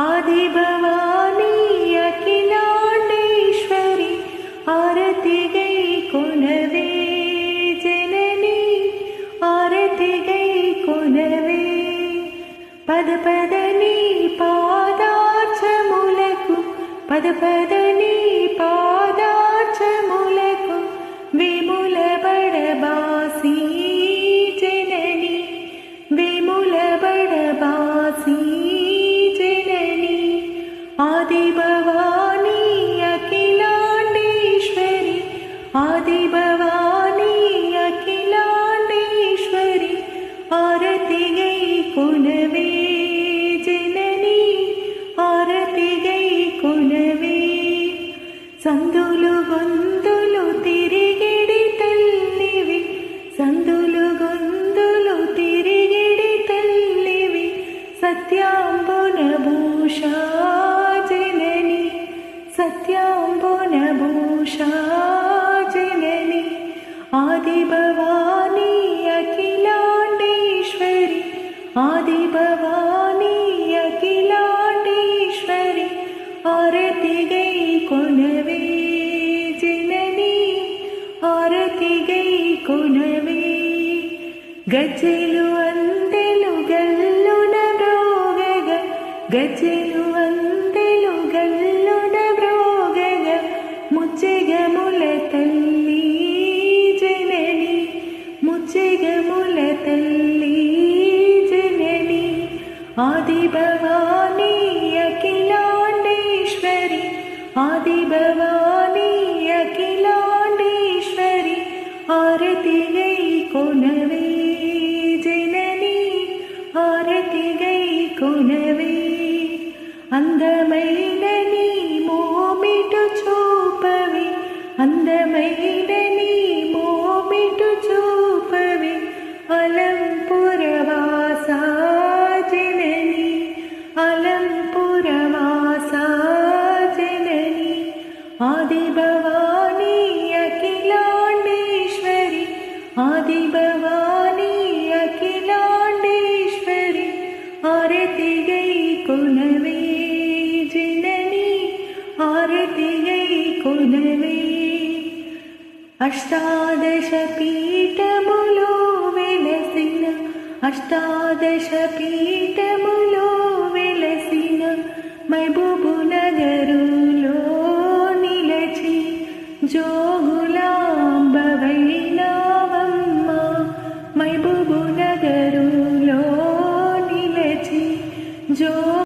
ఆదిభవానీ అఖిలాండేశ్వరి ఆరతిగై కొనవే జననీ ఆరతిగై కొనవే పద పదని పాదాచములకు పద పదని పాదాచములకు విముల బడబాసి జనని విముల బడబాసి జనని ఆదిభవానీ అఖిలాండేశ్వరి ఆదిభవానీ అఖిలాండేశ్వరి ఆరతిగై కొనవే జనని ఆరతిగై కొనవే సందులు గొంతులు తిరిగిడి తల్లివి సందులు గొంతులు తిరిగిడి తల్లివి సత్యాంబున భూషా జనని సత్యాంబున భూషా జనని ఆదిభవానీ అఖిలాండేశ్వరి ఆదిభవానీ అఖిలాండేశ్వరి ఆరతిగై కొనవే జనని ఆరతిగై కొనవే గజ్జెలు అందెలు గల్లున బ్రోగగ గజ్జెలు అందెలు గల్లున బ్రోగగ ముచ్చెగముల తల్లి జనని ముచ్చెగముల తల్లి జనని ఆదిభవానీ అఖిలాండేశ్వరి ఆదిభవానీ అఖిలాండేశ్వరి ఆరతిగై కొనవే జనని ఆరతిగై కొనవే అందమైన నీ మోమిటు చూపవే అందమైన నీ మోమిటు చూపవే అలంపురవాసా జనని అలంపురవాసా జనని ఆదిభవానీ అఖిలాండేశ్వరి ఆదిభవానీ అఖిలాండేశ్వరి ఆరతిగై కొనవే జనని ఆరతిగై కొనవే అష్టాదశ పీఠములో వెలసిన అష్టాదశ పీఠములో